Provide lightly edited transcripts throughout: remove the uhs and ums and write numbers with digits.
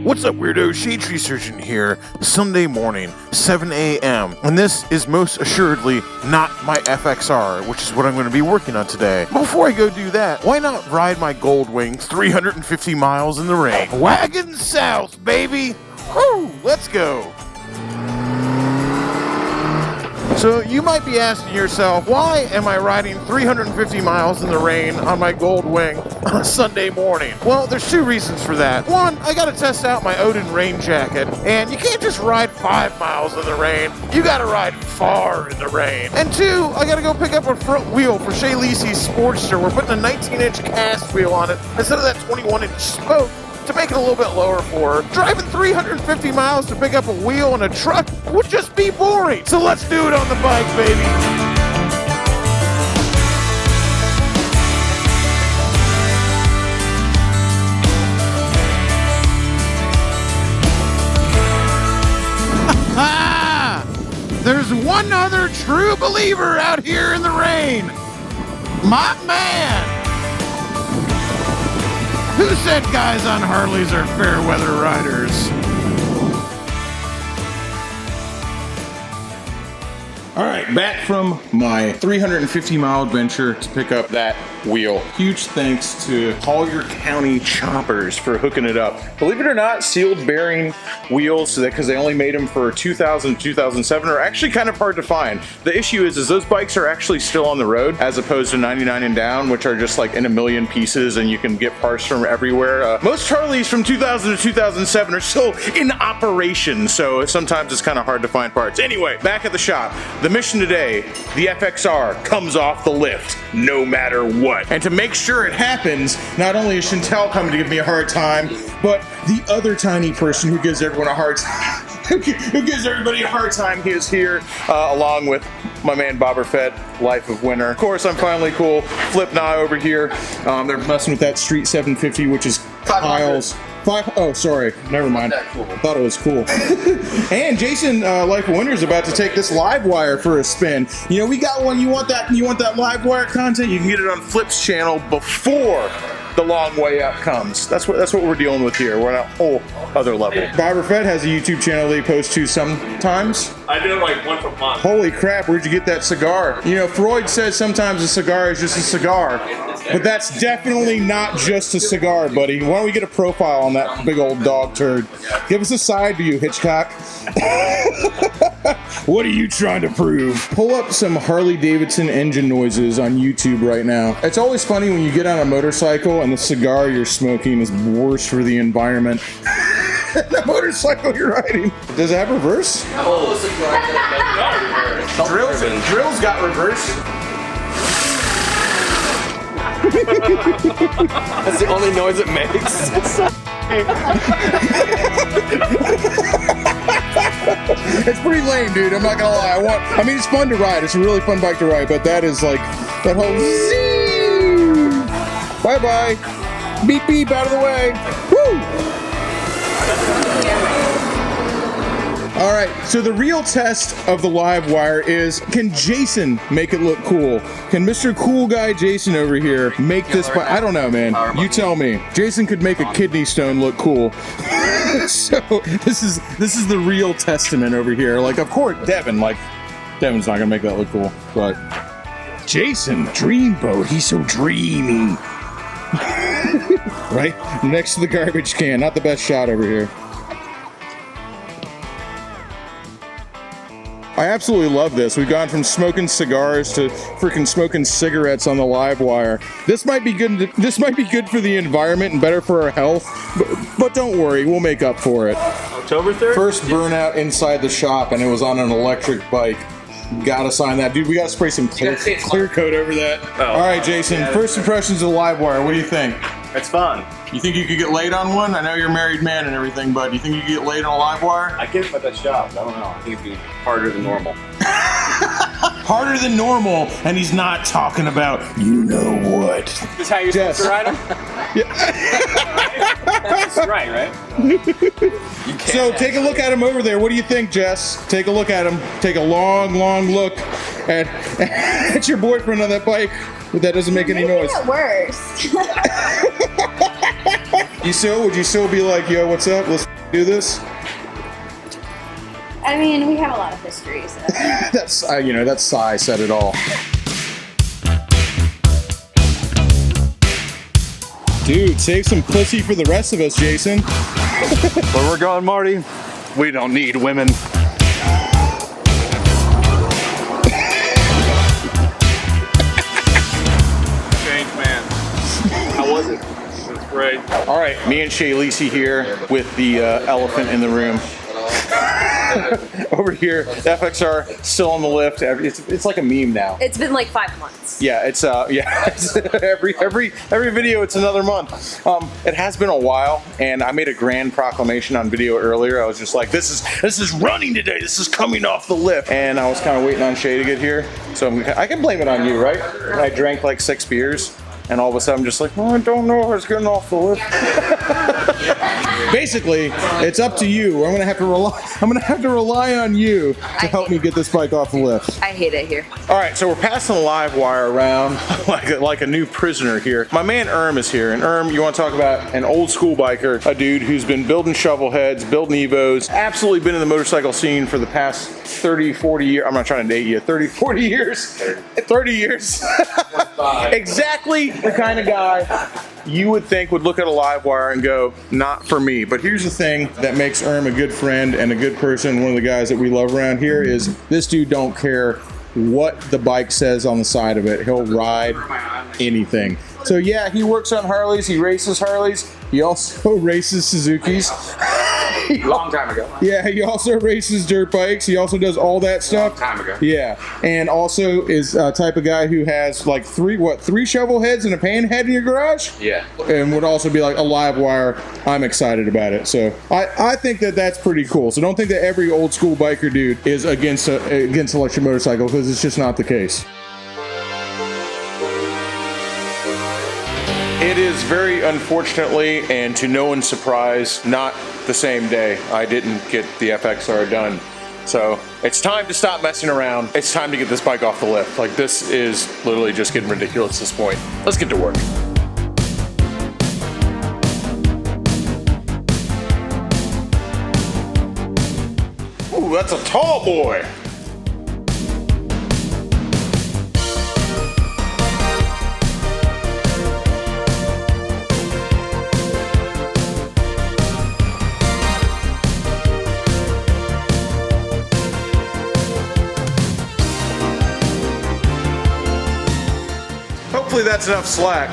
What's up, weirdo? Shade Tree Surgeon here. Sunday morning, 7 a.m. And this is most assuredly not my FXR, which is what I'm going to be working on today. Before I go do that, why not ride my Gold Wing 350 miles in the rain? Wagon south, baby! Woo! Let's go! So you might be asking yourself, why am I riding 350 miles in the rain on my Gold Wing on a Sunday morning? Well, there's two reasons for that. One, I gotta test out my Odin rain jacket, and you can't just ride 5 miles in the rain. You gotta ride far in the rain. And two, I gotta go pick up a front wheel for Shay Lisi's Sportster. We're putting a 19-inch cast wheel on it instead of that 21-inch spoke, to make it a little bit lower for her. Driving 350 miles to pick up a wheel in a truck would just be boring. So let's do it on the bike, baby. There's one other true believer out here in the rain. My man. Who said guys on Harleys are fair weather riders? All right, back from my 350-mile adventure to pick up that wheel. Huge thanks to Collier County Choppers for hooking it up. Believe it or not, sealed bearing wheels, because they only made them for 2000 2007, are actually kind of hard to find. The issue is those bikes are actually still on the road, as opposed to 99 and down, which are just like in a million pieces and you can get parts from everywhere. Most Harleys from 2000 to 2007 are still in operation, so sometimes it's kind of hard to find parts. Anyway, back at the shop. The mission today, the FXR comes off the lift, no matter what. And to make sure it happens, not only is Chantel coming to give me a hard time, but the other tiny person who gives everyone a hard time, who gives everybody a hard time, he is here, along with my man Bobber Fett, Life of Winter. Of course, I'm finally cool. Flip Nye over here. They're messing with that Street 750, which is Kyle's. Oh, sorry. Never mind. Cool. Thought it was cool. And Jason, Life of Winter, is about to take this LiveWire for a spin. You know, we got one. You want that LiveWire content? You can get it on Flip's channel before the long way up comes. That's what we're dealing with here. We're on a whole other level. Bobber Fett has a YouTube channel that he posts to sometimes. I do it like once a month. Holy crap, where'd you get that cigar? You know, Freud says sometimes a cigar is just a cigar. But that's definitely not just a cigar, buddy. Why don't we get a profile on that big old dog turd? Give us a side view, Hitchcock. What are you trying to prove? Pull up some Harley Davidson engine noises on YouTube right now. It's always funny when you get on a motorcycle and the cigar you're smoking is worse for the environment. The motorcycle you're riding. Does it have reverse? Oh, Drill's got reverse. That's the only noise it makes. It's pretty lame, dude. I'm not gonna lie. I mean, it's fun to ride. It's a really fun bike to ride, but that is like that whole zing. Bye bye. Beep beep out of the way. Woo! All right, so the real test of the LiveWire is, can Jason make it look cool? Can Mr. Cool Guy Jason over here make this bike? I don't know, man. You tell me. Jason could make a kidney stone look cool. So this is the real testament over here. Like, of course, Devin's not gonna make that look cool, but Jason, Dreamboat, he's so dreamy. Right next to the garbage can. Not the best shot over here. I absolutely love this. We've gone from smoking cigars to freaking smoking cigarettes on the LiveWire. This might be good. This might be good for the environment and better for our health. But don't worry, we'll make up for it. October 3rd? First burnout inside the shop, and it was on an electric bike. Gotta sign that, dude. We gotta spray some clear coat over that. Oh. All right, Jason. First impressions of the LiveWire. What do you think? It's fun. You think you could get laid on one? I know you're a married man and everything, but do you think you could get laid on a LiveWire? I get it at that shop. I don't know. I think it'd be harder than normal. Harder than normal, and he's not talking about you know what. Is this how you're supposed to ride him? Yeah. That's right? So take a look at him over there. What do you think, Jess? Take a look at him. Take a long, long look at your boyfriend on that bike. That doesn't make any noise. Making it worse. Would you still be like, yo, what's up? Let's do this? I mean, we have a lot of history, so. That's, that's Sai said it all. Dude, save some pussy for the rest of us, Jason. Where we're going, Marty, we don't need women. Change man. How was it? It was great. All right, me and Shay Lisi here with the elephant in the room. Over here, the FXR still on the lift. It's like a meme now. It's been like 5 months. Yeah, it's every video it's another month. It has been a while, and I made a grand proclamation on video earlier. I was just like, this is running today. This is coming off the lift, and I was kind of waiting on Shay to get here. So I can blame it on you, right? I drank like 6 beers. And all of a sudden, I'm just like, oh, I don't know if I was getting off the lift. Basically, it's up to you. I'm gonna have to rely on you to help me get this bike off the lift. I hate it here. All right, so we're passing the LiveWire around like a new prisoner here. My man Erm is here, and Erm, you want to talk about an old school biker, a dude who's been building Shovelheads, building Evos, absolutely been in the motorcycle scene for the past 30, 40 years. I'm not trying to date you. 30, 40 years. 30 years. Exactly the kind of guy you would think would look at a LiveWire and go, not for me. But here's the thing that makes Erm a good friend and a good person, one of the guys that we love around here, is this dude don't care what the bike says on the side of it. He'll ride anything. So yeah, he works on Harleys, he races Harleys, he also races Suzukis. Long time ago. Yeah, he also races dirt bikes. He also does all that stuff. Long time ago. Yeah, and also is a type of guy who has like three Shovelheads and a pan head in your garage? Yeah. And would also be like a LiveWire. I'm excited about it. So I think that's pretty cool. So don't think that every old school biker dude is against electric motorcycle, because it's just not the case. It is very unfortunately, and to no one's surprise, not the same day. I didn't get the FXR done. So it's time to stop messing around. It's time to get this bike off the lift. Like, this is literally just getting ridiculous at this point. Let's get to work. Ooh, that's a tall boy. Hopefully that's enough slack.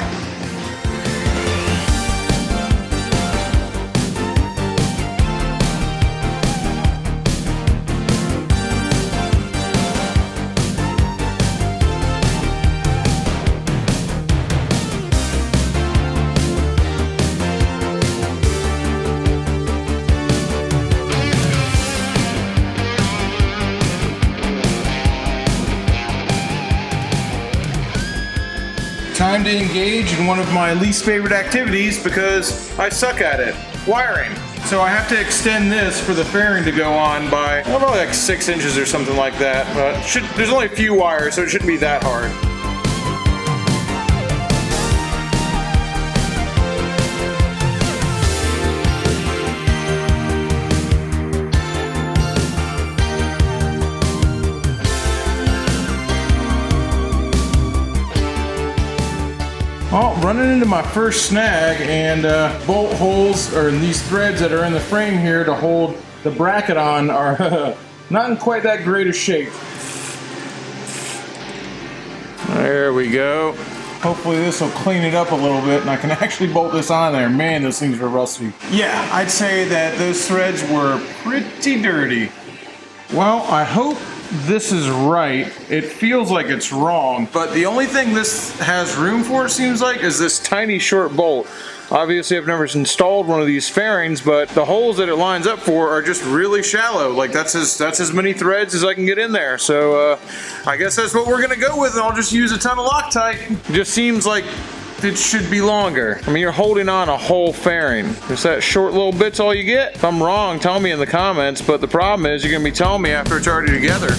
Time to engage in one of my least favorite activities because I suck at it, wiring. So I have to extend this for the fairing to go on by probably like 6 inches or something like that. There's only a few wires, so it shouldn't be that hard. Oh, running into my first snag, and bolt holes, or these threads that are in the frame here to hold the bracket on, are not in quite that great a shape. There we go. Hopefully this will clean it up a little bit and I can actually bolt this on there. Man, those things were rusty. Yeah, I'd say that those threads were pretty dirty. Well, I hope this is right. It feels like it's wrong, but the only thing this has room for, it seems like, is this tiny short bolt. Obviously, I've never installed one of these fairings, but the holes that it lines up for are just really shallow. Like, that's as many threads as I can get in there. So I guess that's what we're gonna go with, and I'll just use a ton of Loctite. It just seems like it should be longer. I mean, you're holding on a whole fairing. Just that short little bit's all you get. If I'm wrong, tell me in the comments, but the problem is you're gonna be telling me after it's already together.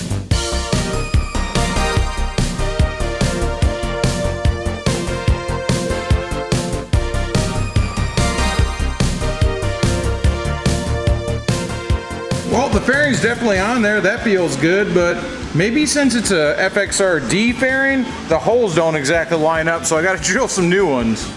the fairing's definitely on there. That feels good, but maybe since it's a FXRD fairing, the holes don't exactly line up, so I gotta drill some new ones.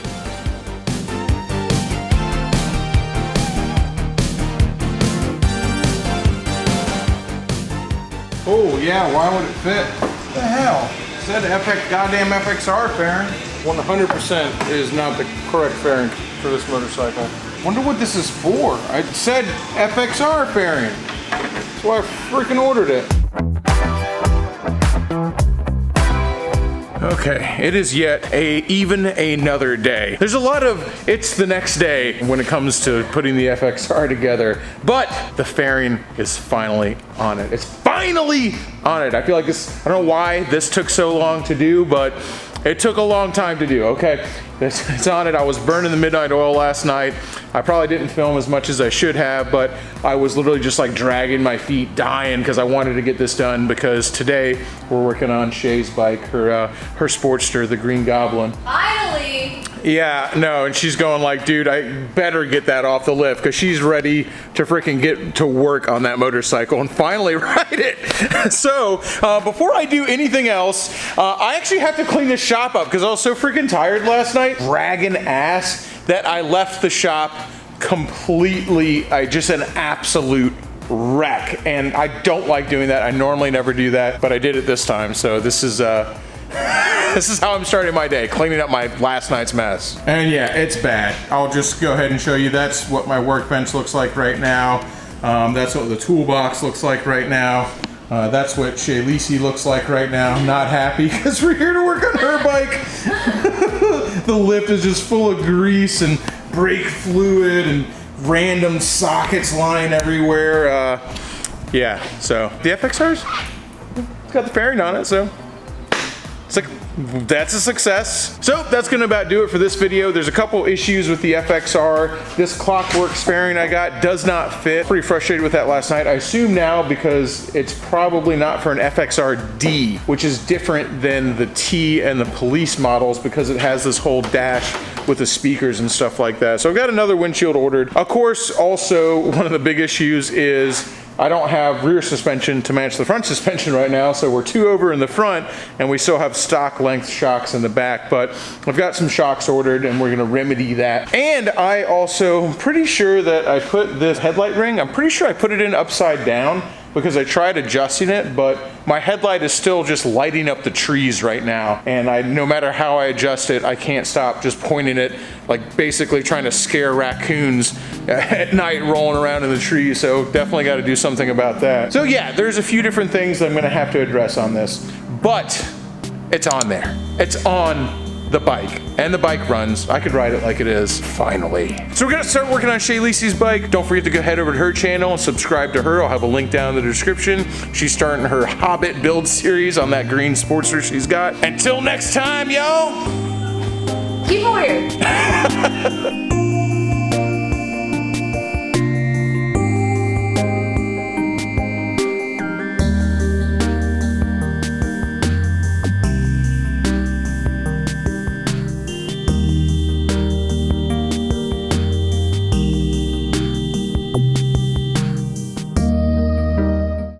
Oh yeah, why would it fit? What the hell? It said goddamn FXR fairing. 100% is not the correct fairing for this motorcycle. Wonder what this is for. I said FXR fairing. That's why I freaking ordered it. Okay, it is yet even another day. There's a lot of it's the next day when it comes to putting the FXR together, but the fairing is finally on it. It's finally on it. I feel like this, I don't know why this took so long to do, but it took a long time to do. Okay, it's on it. I was burning the midnight oil last night. I probably didn't film as much as I should have, but I was literally just like dragging my feet, dying because I wanted to get this done, because today we're working on Shay's bike, her Sportster, the Green Goblin. Finally! Yeah, no, and she's going like, dude, I better get that off the lift, because she's ready to freaking get to work on that motorcycle and finally ride it. So, before I do anything else, I actually have to clean this shop up because I was so freaking tired last night, dragging ass, that I left the shop completely, just an absolute wreck. And I don't like doing that. I normally never do that, but I did it this time. So this is this is how I'm starting my day, cleaning up my last night's mess. And yeah, it's bad. I'll just go ahead and show you. That's what my workbench looks like right now. That's what the toolbox looks like right now. That's what Shay Lisi looks like right now. Not happy because we're here to work on her bike. The lift is just full of grease and brake fluid and random sockets lying everywhere. Yeah, so the FXR's, it's got the fairing on it, so it's like, that's a success. So that's gonna about do it for this video. There's a couple issues with the FXR. This Clockworks fairing I got does not fit. Pretty frustrated with that last night. I assume now because it's probably not for an FXR-D, which is different than the T and the police models, because it has this whole dash with the speakers and stuff like that. So I've got another windshield ordered. Of course, also one of the big issues is I don't have rear suspension to match the front suspension right now, so we're 2 over in the front and we still have stock length shocks in the back, but I've got some shocks ordered and we're gonna remedy that. And I also, I'm pretty sure that I put this headlight ring, I'm pretty sure I put it in upside down, because I tried adjusting it, but my headlight is still just lighting up the trees right now. And no matter how I adjust it, I can't stop just pointing it, like basically trying to scare raccoons at night rolling around in the trees. So definitely got to do something about that. So yeah, there's a few different things that I'm gonna have to address on this, but it's on there. It's on the bike, and the bike runs. I could ride it like it is, finally. So we're gonna start working on Shay Lisi's bike. Don't forget to go head over to her channel and subscribe to her. I'll have a link down in the description. She's starting her Hobbit build series on that green Sportster she's got. Until next time, y'all. Keep it weird.